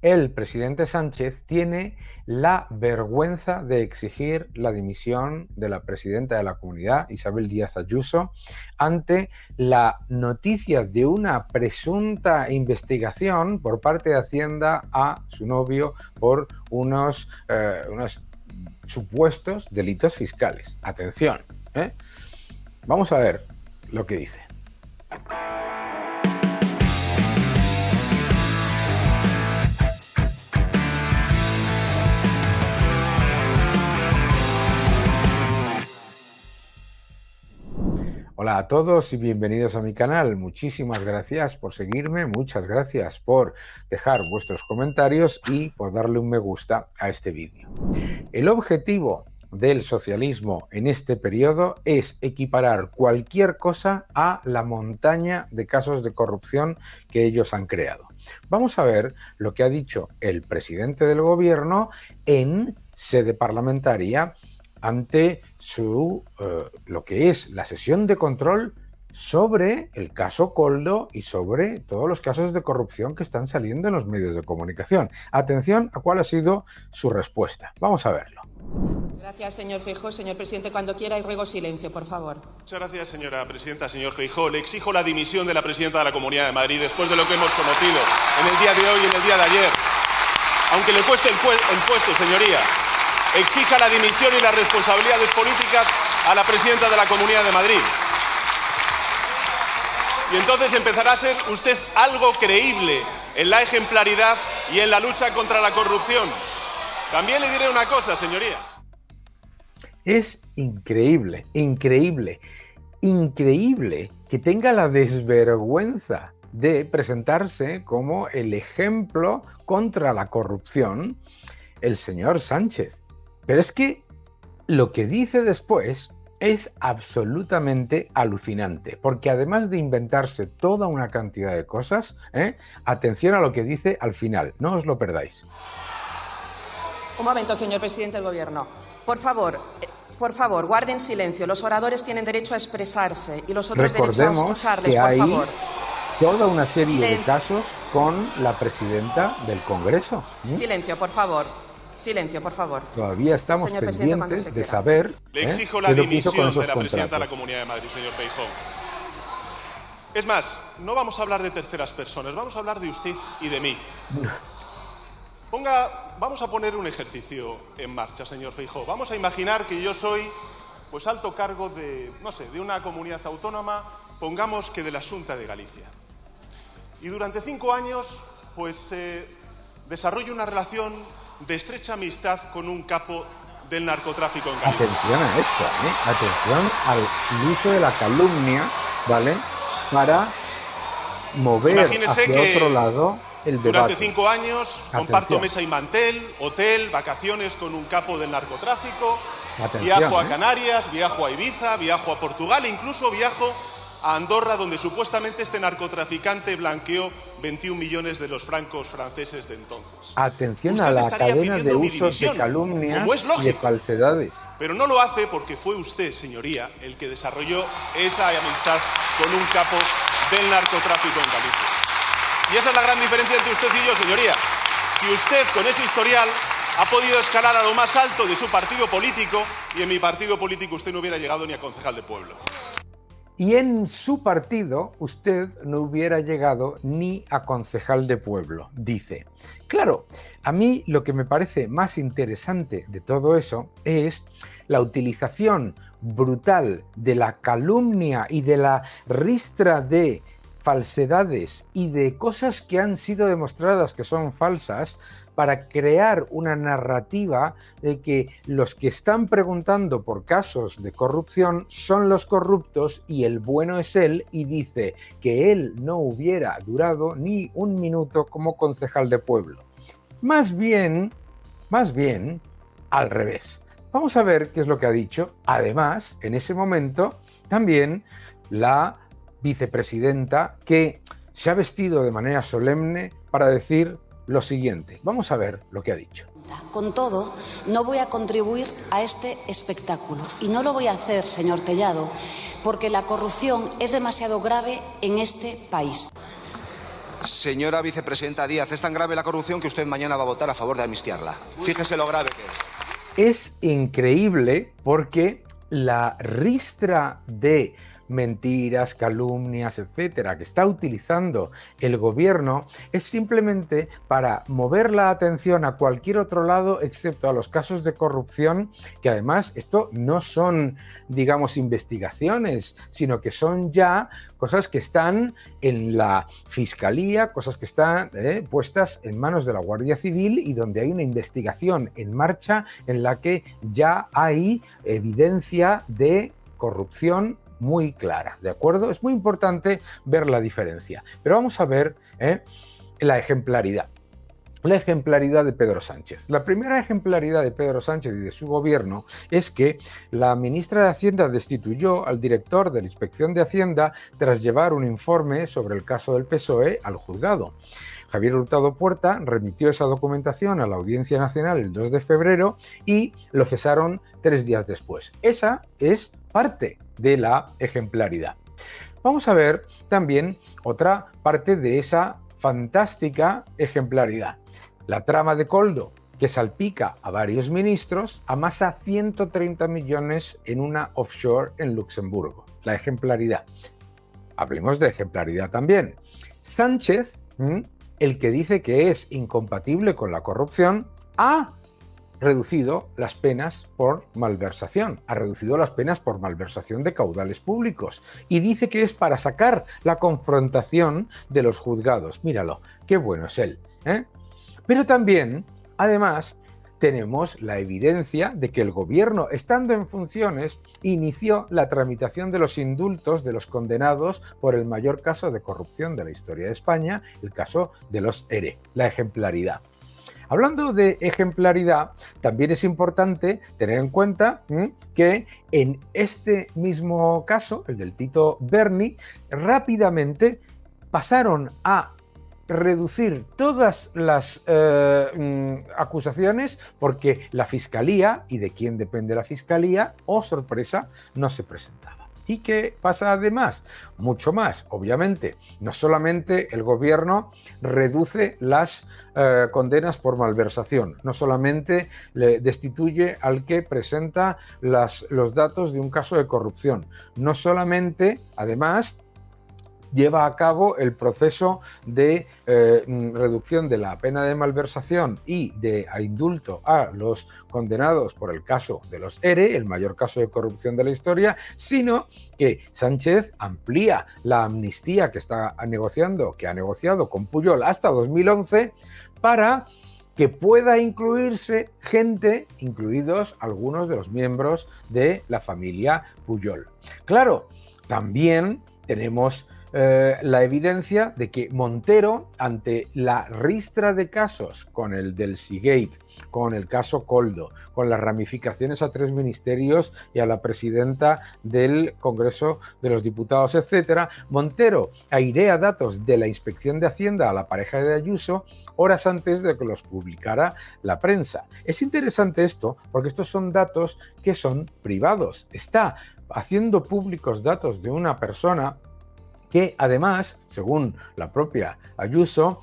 el presidente Sánchez tiene la vergüenza de exigir la dimisión de la presidenta de la Comunidad, Isabel Díaz Ayuso, ante la noticia de una presunta investigación por parte de Hacienda a su novio por unos supuestos delitos fiscales. Atención, ¿eh? Vamos a ver lo que dice. Hola a todos y bienvenidos a mi canal. Muchísimas gracias por seguirme, muchas gracias por dejar vuestros comentarios y por darle un me gusta a este vídeo. El objetivo del socialismo en este periodo es equiparar cualquier cosa a la montaña de casos de corrupción que ellos han creado. Vamos a ver lo que ha dicho el presidente del gobierno en sede parlamentaria ante lo que es la sesión de control sobre el caso Koldo y sobre todos los casos de corrupción que están saliendo en los medios de comunicación. Atención a cuál ha sido su respuesta. Vamos a verlo. Gracias, señor Feijóo. Señor presidente, cuando quiera, y ruego silencio, por favor. Muchas gracias, señora presidenta. Señor Feijóo, le exijo la dimisión de la presidenta de la Comunidad de Madrid después de lo que hemos conocido en el día de hoy y en el día de ayer. Aunque le cueste el puesto, señoría, exija la dimisión y las responsabilidades políticas a la presidenta de la Comunidad de Madrid. Y entonces empezará a ser usted algo creíble en la ejemplaridad y en la lucha contra la corrupción. También le diré una cosa, señoría. Es increíble, increíble, increíble que tenga la desvergüenza de presentarse como el ejemplo contra la corrupción el señor Sánchez. Pero es que lo que dice después es absolutamente alucinante, porque además de inventarse toda una cantidad de cosas, atención a lo que dice al final, no os lo perdáis. Un momento, señor presidente del Gobierno. Por favor, guarden silencio. Los oradores tienen derecho a expresarse y los otros derecho a escucharles, por favor. Toda una serie de casos con la presidenta del Congreso. Silencio, por favor. Silencio, por favor. Todavía estamos pendientes de saber. Le exijo la dimisión de la presidenta de la Comunidad de Madrid, señor Feijóo. Es más, no vamos a hablar de terceras personas, vamos a hablar de usted y de mí. Vamos a poner un ejercicio en marcha, señor Feijóo. Vamos a imaginar que yo soy, pues, alto cargo de, no sé, de una comunidad autónoma, pongamos que de la Xunta de Galicia. Y durante 5 años, pues, desarrollo una relación de estrecha amistad con un capo del narcotráfico en Galicia. Atención a esto, atención al uso de la calumnia, ¿vale? Para mover hacia otro lado el debate. Durante 5 años comparto mesa y mantel, hotel, vacaciones con un capo del narcotráfico, viajo a Canarias, viajo a Ibiza, viajo a Portugal, incluso viajo a Andorra, donde supuestamente este narcotraficante blanqueó 21 millones de los francos franceses de entonces. Atención a la cadena de usos de calumnias y de falsedades. Pero no lo hace porque fue usted, señoría, el que desarrolló esa amistad con un capo del narcotráfico en Galicia. Y esa es la gran diferencia entre usted y yo, señoría. Que usted, con ese historial, ha podido escalar a lo más alto de su partido político, y en mi partido político usted no hubiera llegado ni a concejal de pueblo. Y en su partido usted no hubiera llegado ni a concejal de pueblo, dice. Claro, a mí lo que me parece más interesante de todo eso es la utilización brutal de la calumnia y de la ristra de falsedades y de cosas que han sido demostradas que son falsas para crear una narrativa de que los que están preguntando por casos de corrupción son los corruptos y el bueno es él, y dice que él no hubiera durado ni un minuto como concejal de pueblo. Más bien, al revés. Vamos a ver qué es lo que ha dicho. Además, en ese momento, también la vicepresidenta, que se ha vestido de manera solemne para decir lo siguiente. Vamos a ver lo que ha dicho. Con todo, no voy a contribuir a este espectáculo. Y no lo voy a hacer, señor Tellado, porque la corrupción es demasiado grave en este país. Señora vicepresidenta Díaz, es tan grave la corrupción que usted mañana va a votar a favor de amnistiarla. Fíjese lo grave que es. Es increíble porque la ristra de mentiras, calumnias, etcétera, que está utilizando el gobierno es simplemente para mover la atención a cualquier otro lado excepto a los casos de corrupción, que además esto no son, digamos, investigaciones, sino que son ya cosas que están en la Fiscalía, cosas que están puestas en manos de la Guardia Civil y donde hay una investigación en marcha en la que ya hay evidencia de corrupción muy clara, ¿de acuerdo? Es muy importante ver la diferencia. Pero vamos a ver la ejemplaridad. La ejemplaridad de Pedro Sánchez. La primera ejemplaridad de Pedro Sánchez y de su gobierno es que la ministra de Hacienda destituyó al director de la Inspección de Hacienda tras llevar un informe sobre el caso del PSOE al juzgado. Javier Hurtado Puerta remitió esa documentación a la Audiencia Nacional el 2 de febrero y lo cesaron 3 días después. Esa es parte de la ejemplaridad. Vamos a ver también otra parte de esa fantástica ejemplaridad. La trama de Koldo, que salpica a varios ministros, amasa 130 millones en una offshore en Luxemburgo. La ejemplaridad. Hablemos de ejemplaridad también. Sánchez, el que dice que es incompatible con la corrupción, ha reducido las penas por malversación, de caudales públicos y dice que es para sacar la confrontación de los juzgados. Míralo, qué bueno es él, ¿eh? Pero también, además, tenemos la evidencia de que el gobierno, estando en funciones, inició la tramitación de los indultos de los condenados por el mayor caso de corrupción de la historia de España, el caso de los ERE, la ejemplaridad. Hablando de ejemplaridad, también es importante tener en cuenta que en este mismo caso, el del Tito Berni, rápidamente pasaron a reducir todas las acusaciones porque la Fiscalía, y de quién depende la Fiscalía, oh sorpresa, no se presentaba. ¿Y qué pasa además? Mucho más, obviamente. No solamente el gobierno reduce las condenas por malversación, no solamente le destituye al que presenta los datos de un caso de corrupción, no solamente, además, lleva a cabo el proceso de reducción de la pena de malversación y de indulto a los condenados por el caso de los ERE, el mayor caso de corrupción de la historia, sino que Sánchez amplía la amnistía que ha negociado con Pujol hasta 2011 para que pueda incluirse gente, incluidos algunos de los miembros de la familia Pujol. Claro, también tenemos la evidencia de que Montero, ante la ristra de casos con el del Seagate, con el caso Koldo, con las ramificaciones a 3 ministerios y a la presidenta del Congreso de los Diputados, etcétera, Montero airea datos de la Inspección de Hacienda a la pareja de Ayuso horas antes de que los publicara la prensa. Es interesante esto porque estos son datos que son privados. Está haciendo públicos datos de una persona que además, según la propia Ayuso,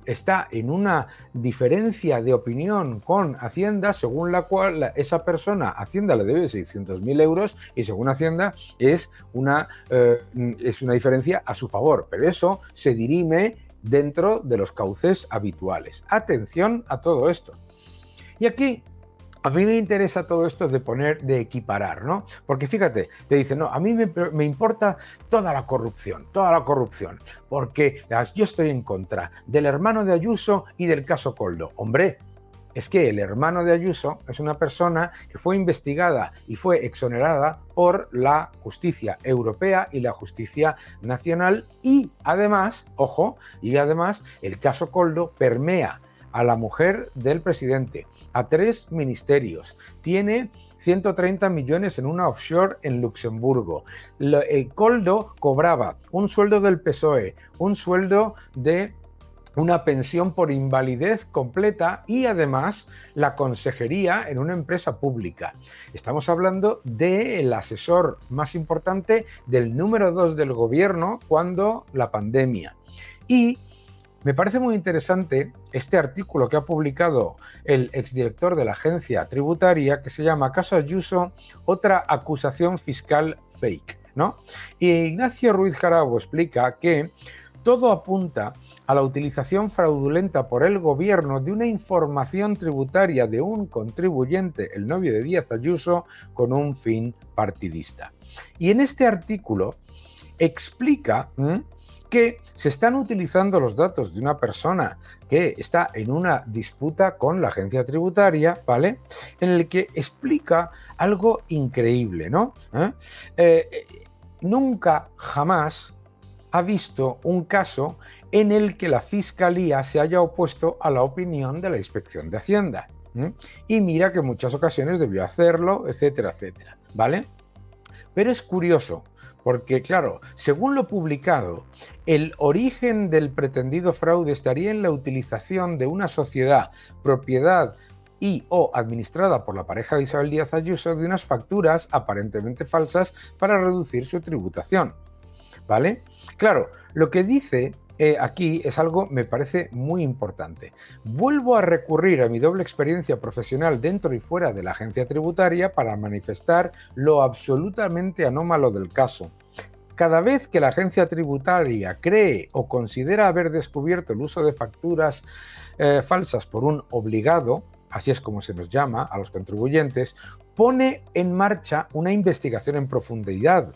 está en una diferencia de opinión con Hacienda, según la cual esa persona, Hacienda le debe 600.000 euros y según Hacienda es una diferencia a su favor, pero eso se dirime dentro de los cauces habituales. Atención a todo esto. Y aquí a mí me interesa todo esto de equiparar, ¿no? Porque fíjate, te dicen, no, a mí me importa toda la corrupción, porque yo estoy en contra del hermano de Ayuso y del caso Koldo. Hombre, es que el hermano de Ayuso es una persona que fue investigada y fue exonerada por la justicia europea y la justicia nacional y además, ojo, el caso Koldo permea a la mujer del presidente, a 3 ministerios, tiene 130 millones en una offshore en Luxemburgo. Koldo cobraba un sueldo del PSOE, un sueldo de una pensión por invalidez completa y además la consejería en una empresa pública. Estamos hablando del asesor más importante del número 2 del gobierno cuando la pandemia. Y Me parece muy interesante este artículo que ha publicado el exdirector de la agencia tributaria, que se llama Caso Ayuso, otra acusación fiscal fake, ¿no? Y Ignacio Ruiz Jarabo explica que todo apunta a la utilización fraudulenta por el gobierno de una información tributaria de un contribuyente, el novio de Díaz Ayuso, con un fin partidista. Y en este artículo explica que se están utilizando los datos de una persona que está en una disputa con la agencia tributaria, ¿vale? En el que explica algo increíble, ¿no? Nunca, jamás ha visto un caso en el que la Fiscalía se haya opuesto a la opinión de la Inspección de Hacienda. Y mira que en muchas ocasiones debió hacerlo, etcétera, etcétera, ¿vale? Pero es curioso, porque claro, según lo publicado, el origen del pretendido fraude estaría en la utilización de una sociedad, propiedad y o administrada por la pareja de Isabel Díaz Ayuso, de unas facturas aparentemente falsas para reducir su tributación, ¿vale? Claro, lo que dice aquí es algo, me parece muy importante. Vuelvo a recurrir a mi doble experiencia profesional dentro y fuera de la agencia tributaria para manifestar lo absolutamente anómalo del caso. Cada vez que la agencia tributaria cree o considera haber descubierto el uso de facturas falsas por un obligado, así es como se nos llama a los contribuyentes, pone en marcha una investigación en profundidad,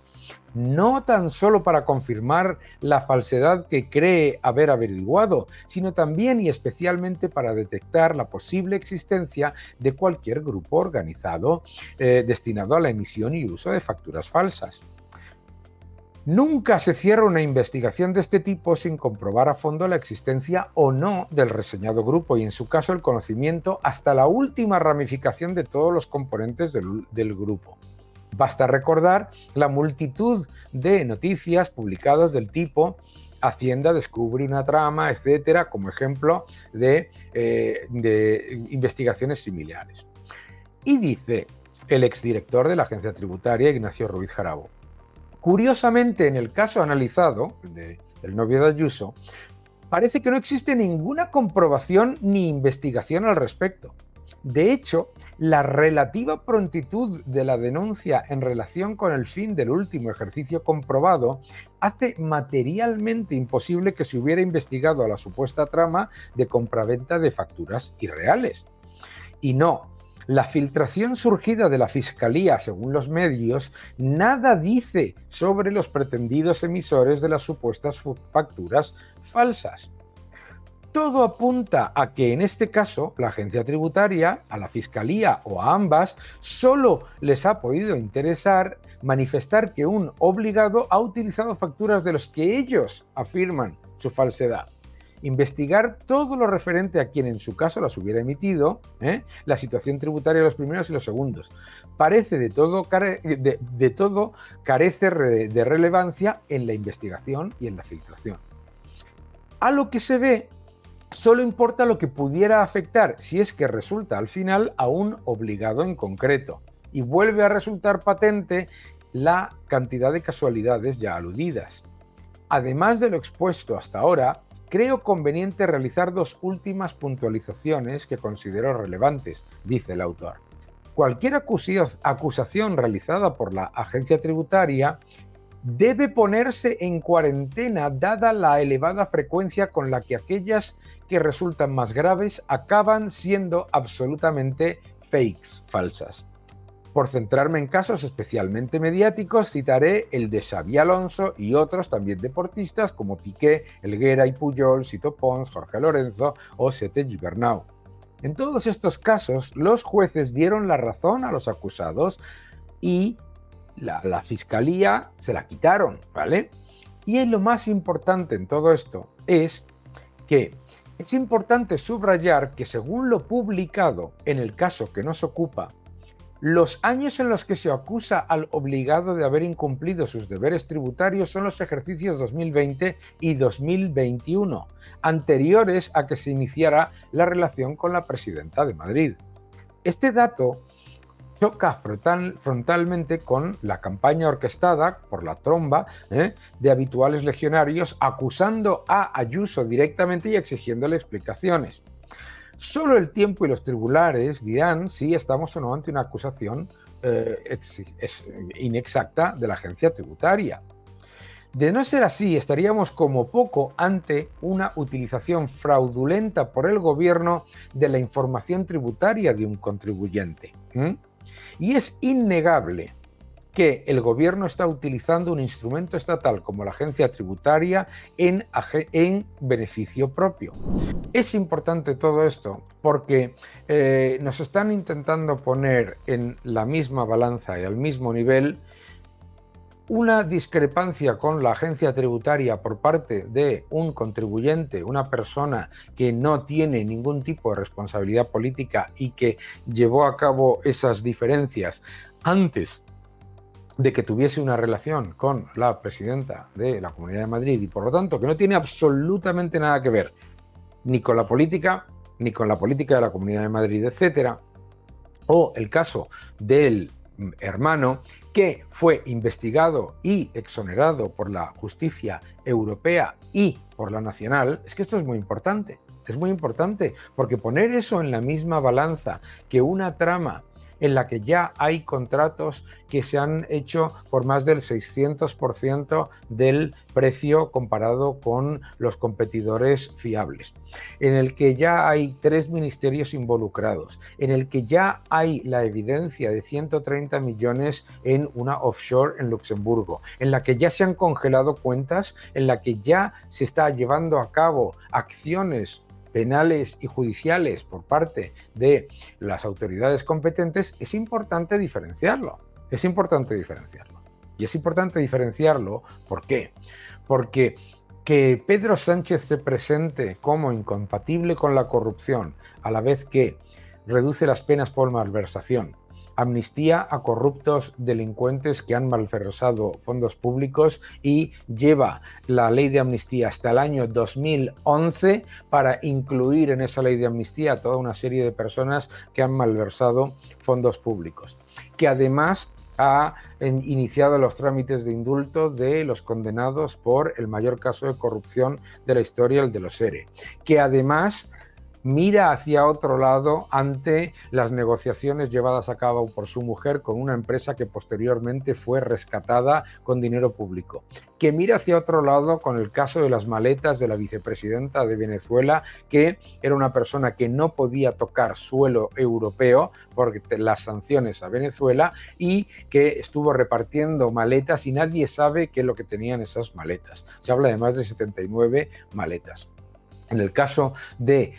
no tan solo para confirmar la falsedad que cree haber averiguado, sino también y especialmente para detectar la posible existencia de cualquier grupo organizado destinado a la emisión y uso de facturas falsas. Nunca se cierra una investigación de este tipo sin comprobar a fondo la existencia o no del reseñado grupo y, en su caso, el conocimiento hasta la última ramificación de todos los componentes del grupo. Basta recordar la multitud de noticias publicadas del tipo Hacienda descubre una trama, etcétera, como ejemplo de investigaciones similares. Y dice el exdirector de la agencia tributaria, Ignacio Ruiz Jarabo: curiosamente, en el caso analizado, del novio de Ayuso, parece que no existe ninguna comprobación ni investigación al respecto. De hecho, la relativa prontitud de la denuncia en relación con el fin del último ejercicio comprobado hace materialmente imposible que se hubiera investigado a la supuesta trama de compraventa de facturas irreales. Y no, la filtración surgida de la Fiscalía, según los medios, nada dice sobre los pretendidos emisores de las supuestas facturas falsas. Todo apunta a que en este caso la agencia tributaria, a la Fiscalía o a ambas, solo les ha podido interesar manifestar que un obligado ha utilizado facturas de los que ellos afirman su falsedad. Investigar todo lo referente a quien en su caso las hubiera emitido, la situación tributaria de los primeros y los segundos. Parece de todo carece de relevancia en la investigación y en la filtración. A lo que se ve, solo importa lo que pudiera afectar, si es que resulta al final, a un obligado en concreto. Y vuelve a resultar patente la cantidad de casualidades ya aludidas. Además de lo expuesto hasta ahora, creo conveniente realizar dos últimas puntualizaciones que considero relevantes, dice el autor. Cualquier acusación realizada por la agencia tributaria debe ponerse en cuarentena dada la elevada frecuencia con la que aquellas que resultan más graves acaban siendo absolutamente fakes, falsas. Por centrarme en casos especialmente mediáticos, citaré el de Xabi Alonso y otros también deportistas como Piqué, Helguera y Puyol, Sito Pons, Jorge Lorenzo o Sete Gibernau. En todos estos casos, los jueces dieron la razón a los acusados y la Fiscalía se la quitaron, ¿vale? Y lo más importante en todo esto es que es importante subrayar que, según lo publicado en el caso que nos ocupa, los años en los que se acusa al obligado de haber incumplido sus deberes tributarios son los ejercicios 2020 y 2021, anteriores a que se iniciara la relación con la presidenta de Madrid. Este dato choca frontalmente con la campaña orquestada por la tromba de habituales legionarios acusando a Ayuso directamente y exigiéndole explicaciones. Solo el tiempo y los tribunales dirán si estamos o no ante una acusación inexacta de la agencia tributaria. De no ser así, estaríamos como poco ante una utilización fraudulenta por el gobierno de la información tributaria de un contribuyente. Y es innegable que el gobierno está utilizando un instrumento estatal como la agencia tributaria en beneficio propio. Es importante todo esto porque nos están intentando poner en la misma balanza y al mismo nivel una discrepancia con la agencia tributaria por parte de un contribuyente, una persona que no tiene ningún tipo de responsabilidad política y que llevó a cabo esas diferencias antes de que tuviese una relación con la presidenta de la Comunidad de Madrid y por lo tanto que no tiene absolutamente nada que ver ni con la política de la Comunidad de Madrid, etcétera, o el caso del hermano que fue investigado y exonerado por la justicia europea y por la nacional. Es que esto es muy importante porque poner eso en la misma balanza que una trama en la que ya hay contratos que se han hecho por más del 600% del precio comparado con los competidores fiables, en el que ya hay 3 ministerios involucrados, en el que ya hay la evidencia de 130 millones en una offshore en Luxemburgo, en la que ya se han congelado cuentas, en la que ya se está llevando a cabo acciones penales y judiciales por parte de las autoridades competentes, es importante diferenciarlo. Y es importante diferenciarlo, ¿por qué? Porque que Pedro Sánchez se presente como incompatible con la corrupción, a la vez que reduce las penas por malversación, amnistía a corruptos delincuentes que han malversado fondos públicos y lleva la ley de amnistía hasta el año 2011 para incluir en esa ley de amnistía a toda una serie de personas que han malversado fondos públicos, que además ha iniciado los trámites de indulto de los condenados por el mayor caso de corrupción de la historia, el de los ERE, que además mira hacia otro lado ante las negociaciones llevadas a cabo por su mujer con una empresa que posteriormente fue rescatada con dinero público, que mira hacia otro lado con el caso de las maletas de la vicepresidenta de Venezuela, que era una persona que no podía tocar suelo europeo por las sanciones a Venezuela y que estuvo repartiendo maletas y nadie sabe qué es lo que tenían esas maletas. Se habla de más de 79 maletas. En el caso del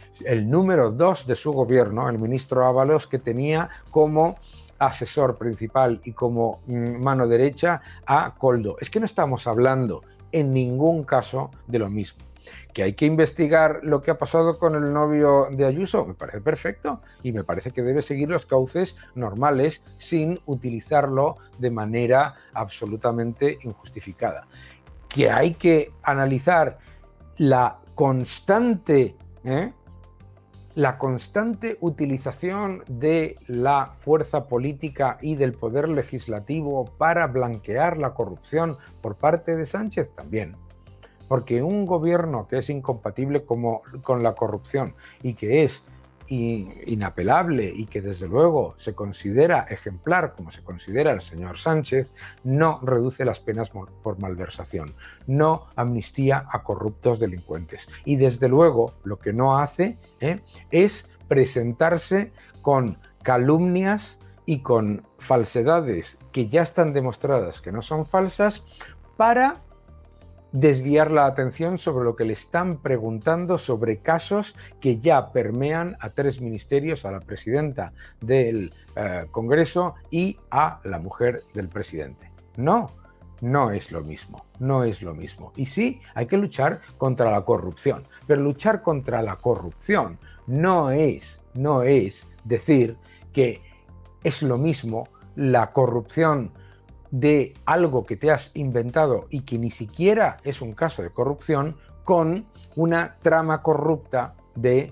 número 2 de su gobierno, el ministro Ábalos, que tenía como asesor principal y como mano derecha a Koldo. Es que no estamos hablando en ningún caso de lo mismo. ¿Que hay que investigar lo que ha pasado con el novio de Ayuso? Me parece perfecto y me parece que debe seguir los cauces normales sin utilizarlo de manera absolutamente injustificada. ¿Que hay que analizar la constante utilización de la fuerza política y del poder legislativo para blanquear la corrupción por parte de Sánchez? También. Porque un gobierno que es incompatible con la corrupción y que es inapelable y que desde luego se considera ejemplar, como se considera el señor Sánchez, no reduce las penas por malversación, no amnistía a corruptos delincuentes y desde luego lo que no hace es presentarse con calumnias y con falsedades que ya están demostradas que no son falsas para desviar la atención sobre lo que le están preguntando sobre casos que ya permean a 3 ministerios, a la presidenta del Congreso y a la mujer del presidente. No es lo mismo, no es lo mismo. Y sí, hay que luchar contra la corrupción, pero luchar contra la corrupción no es decir que es lo mismo la corrupción de algo que te has inventado y que ni siquiera es un caso de corrupción con una trama corrupta de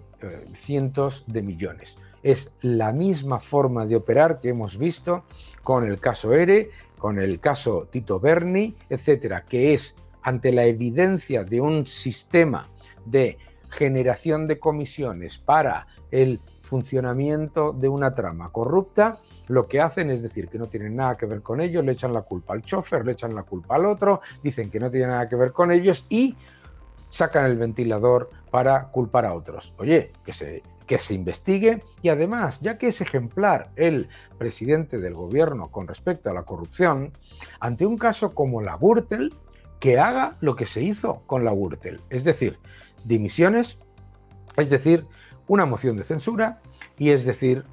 cientos de millones. Es la misma forma de operar que hemos visto con el caso ERE, con el caso Tito Berni, etcétera, que es ante la evidencia de un sistema de generación de comisiones para el funcionamiento de una trama corrupta, lo que hacen es decir que no tienen nada que ver con ellos, le echan la culpa al chofer, le echan la culpa al otro, dicen que no tiene nada que ver con ellos y sacan el ventilador para culpar a otros. Oye, que se investigue y además, ya que es ejemplar el presidente del gobierno con respecto a la corrupción, ante un caso como la Gürtel, que haga lo que se hizo con la Gürtel, es decir, dimisiones, es decir, una moción de censura y es decir,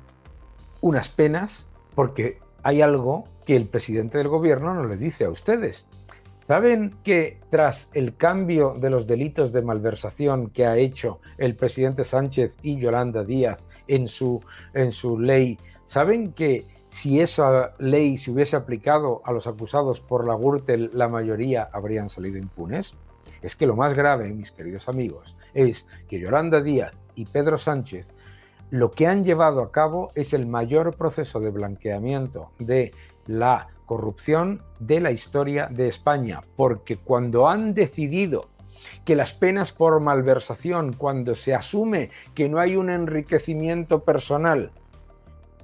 unas penas, porque hay algo que el presidente del gobierno no le dice a ustedes. ¿Saben que tras el cambio de los delitos de malversación que ha hecho el presidente Sánchez y Yolanda Díaz en su ley, saben que si esa ley se hubiese aplicado a los acusados por la Gürtel, la mayoría habrían salido impunes? Es que lo más grave, mis queridos amigos, es que Yolanda Díaz y Pedro Sánchez lo que han llevado a cabo es el mayor proceso de blanqueamiento de la corrupción de la historia de España, porque cuando han decidido que las penas por malversación, cuando se asume que no hay un enriquecimiento personal,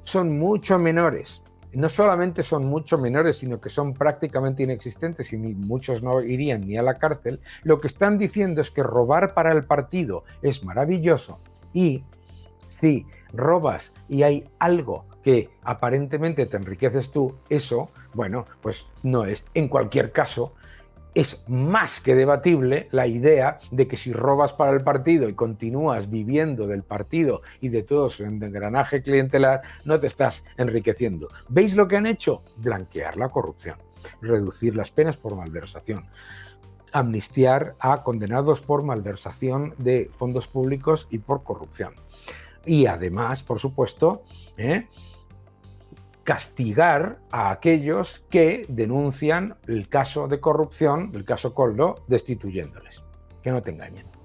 son mucho menores, no solamente son mucho menores, sino que son prácticamente inexistentes y muchos no irían ni a la cárcel, lo que están diciendo es que robar para el partido es maravilloso y si robas y hay algo que aparentemente te enriqueces tú, eso, bueno, pues no es. En cualquier caso, es más que debatible la idea de que si robas para el partido y continúas viviendo del partido y de todo su engranaje clientelar, no te estás enriqueciendo. ¿Veis lo que han hecho? Blanquear la corrupción, reducir las penas por malversación, amnistiar a condenados por malversación de fondos públicos y por corrupción. Y además, por supuesto, castigar a aquellos que denuncian el caso de corrupción, el caso Koldo, destituyéndoles. Que no te engañen.